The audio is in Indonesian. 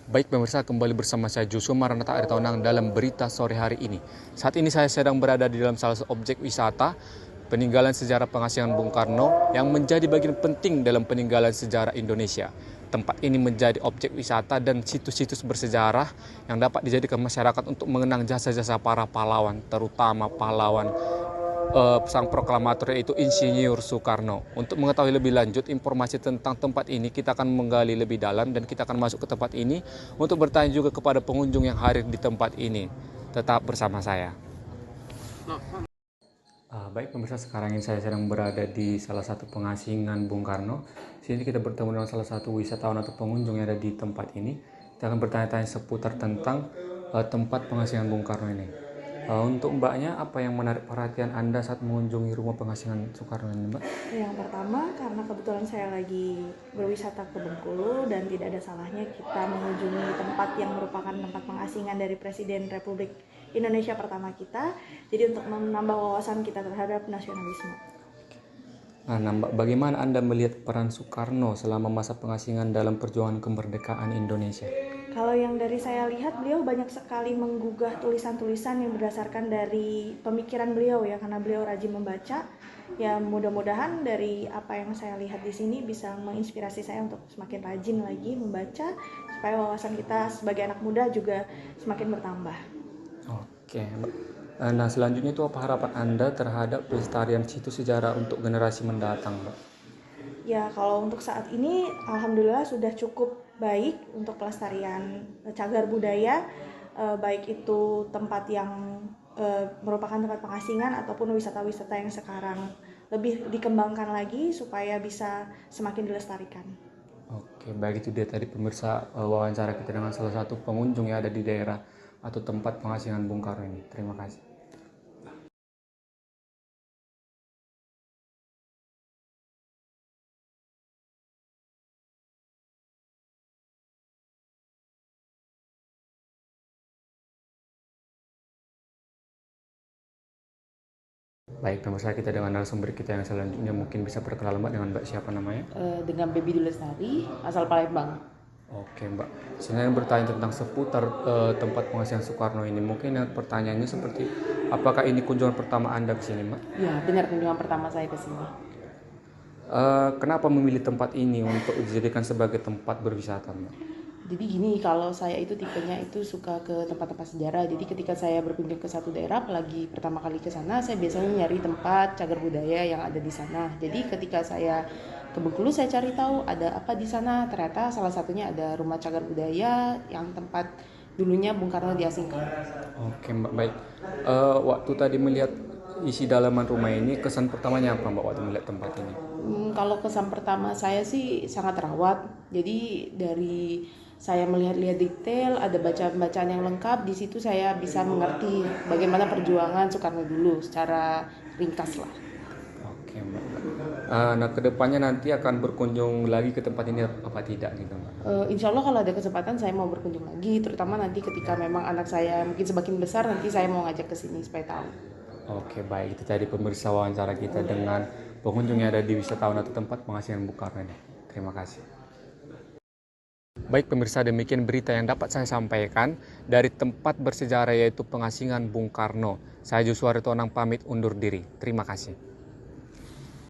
Baik pemirsa, kembali bersama saya Joshua Maranatha Aritonang dalam berita sore hari ini. Saat ini saya sedang berada di dalam salah satu objek wisata peninggalan sejarah pengasingan Bung Karno yang menjadi bagian penting dalam peninggalan sejarah Indonesia. Tempat ini menjadi objek wisata dan situs-situs bersejarah yang dapat dijadikan masyarakat untuk mengenang jasa-jasa para pahlawan, terutama pahlawan sang proklamator yaitu Insinyur Soekarno. Untuk mengetahui lebih lanjut informasi tentang tempat ini, kita akan menggali lebih dalam dan kita akan masuk ke tempat ini untuk bertanya juga kepada pengunjung yang hadir di tempat ini. Tetap bersama saya. Baik pemirsa, sekarang ini saya sedang berada di salah satu pengasingan Bung Karno. Sini kita bertemu dengan salah satu wisatawan atau pengunjung yang ada di tempat ini. Kita akan bertanya-tanya seputar tentang tempat pengasingan Bung Karno ini. Untuk Mbaknya, apa yang menarik perhatian Anda saat mengunjungi rumah pengasingan Soekarno ini, Mbak? Yang pertama, karena kebetulan saya lagi berwisata ke Bengkulu dan tidak ada salahnya kita mengunjungi tempat yang merupakan tempat pengasingan dari Presiden Republik Indonesia pertama kita. Jadi untuk menambah wawasan kita terhadap nasionalisme. Nah, Mbak, bagaimana Anda melihat peran Soekarno selama masa pengasingan dalam perjuangan kemerdekaan Indonesia? Kalau yang dari saya lihat, beliau banyak sekali menggugah tulisan-tulisan yang berdasarkan dari pemikiran beliau ya, karena beliau rajin membaca. Ya mudah-mudahan dari apa yang saya lihat di sini bisa menginspirasi saya untuk semakin rajin lagi membaca supaya wawasan kita sebagai anak muda juga semakin bertambah. Oke, Mbak. Nah, selanjutnya itu apa harapan Anda terhadap pelestarian situs sejarah untuk generasi mendatang, Mbak? Ya kalau untuk saat ini alhamdulillah sudah cukup baik untuk pelestarian cagar budaya, baik itu tempat yang merupakan tempat pengasingan ataupun wisata-wisata yang sekarang lebih dikembangkan lagi supaya bisa semakin dilestarikan. Oke, baik, itu dia tadi pemirsa wawancara kita dengan salah satu pengunjung yang ada di daerah atau tempat pengasingan Bung Karno ini. Terima kasih. Baik, pemirsa, kita dengan narasumber kita yang selanjutnya mungkin bisa perkenalan Mbak dengan Mbak siapa namanya? Dengan Baby Dulestari, asal Palembang. Oke Mbak, saya bertanya tentang seputar tempat pengasihan Soekarno ini. Mungkin pertanyaannya seperti, apakah ini kunjungan pertama Anda ke sini, Mbak? Ya, benar kunjungan pertama saya ke sini. Kenapa memilih tempat ini untuk dijadikan sebagai tempat berwisata, Mbak? Jadi gini, kalau saya itu tipenya itu suka ke tempat-tempat sejarah. Jadi ketika saya berkunjung ke satu daerah, apalagi pertama kali ke sana, saya biasanya nyari tempat cagar budaya yang ada di sana. Jadi ketika saya ke Bengkulu, saya cari tahu ada apa di sana. Ternyata salah satunya ada rumah cagar budaya yang tempat dulunya Bung Karno diasingkan. Oke Mbak, baik. Waktu tadi melihat isi dalaman rumah ini, kesan pertamanya apa Mbak waktu melihat tempat ini? Kalau kesan pertama saya sih sangat terawat. Jadi dari saya melihat-lihat detail, ada bacaan-bacaan yang lengkap. Di situ saya bisa mengerti bagaimana perjuangan Soekarno dulu secara ringkas lah. Oke Mbak. Nah, kedepannya nanti akan berkunjung lagi ke tempat ini apa tidak gitu Mbak? Insya Allah kalau ada kesempatan saya mau berkunjung lagi, terutama nanti ketika memang anak saya mungkin semakin besar, nanti saya mau ngajak ke sini supaya tahu. Oke, baik, itu tadi pemirsa wawancara kita dengan pengunjung yang ada di wisatawan atau tempat pengasihan Bung Karno ini. Terima kasih. Baik pemirsa, demikian berita yang dapat saya sampaikan dari tempat bersejarah yaitu pengasingan Bung Karno. Saya Joshua Aritonang pamit undur diri. Terima kasih.